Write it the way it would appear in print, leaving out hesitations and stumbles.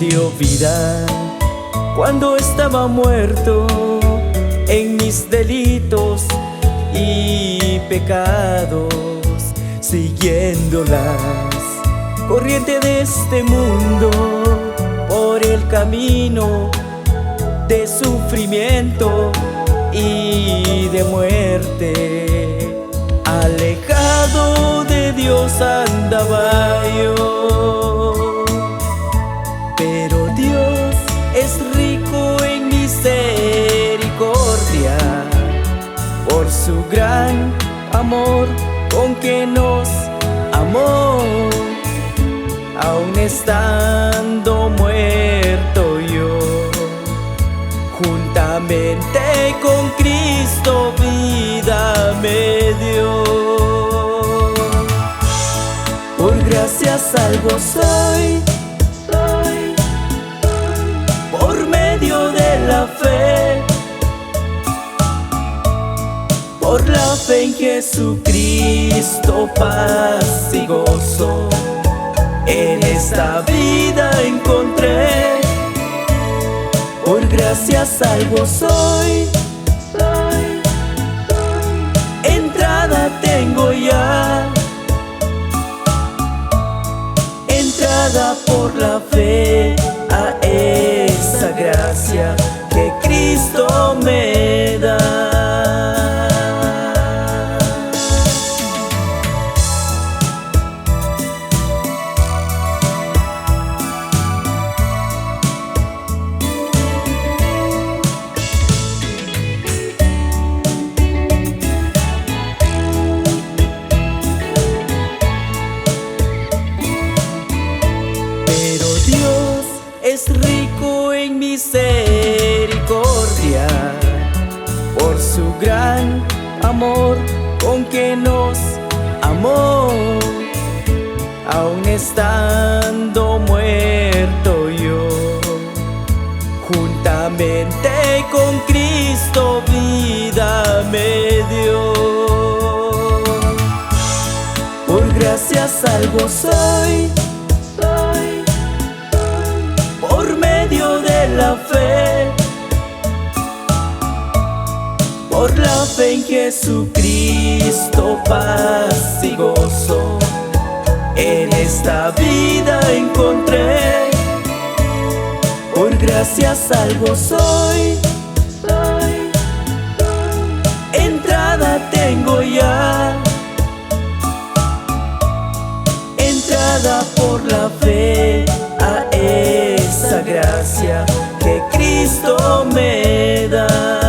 dio vida cuando estaba muerto en mis delitos y pecados, siguiendo las corrientes de este mundo por el camino de sufrimiento y de muerte. Alejado de Dios andaba yo, pero Dios es rico en misericordia por su gran amor con que nos amó, aun estando muerto yo. Juntamente con Cristo vida me dio. Por gracia salvo soy, por medio de la fe. Por la fe en Jesucristo, paz y gozo en esta vida encontré. Por gracia salvo soy, entrada tengo ya, entrada por la fe a esa gracia que Cristo me da. Es rico en misericordia por su gran amor con que nos amó, aun estando muerto yo. Juntamente con Cristo vida me dio. Por gracia salvo soy, por medio de la fe. Por la fe en Jesucristo, paz y gozo en esta vida encontré. Por gracia salvo soy, entrada tengo ya, entrada por la fe a esa gracia que Cristo me da.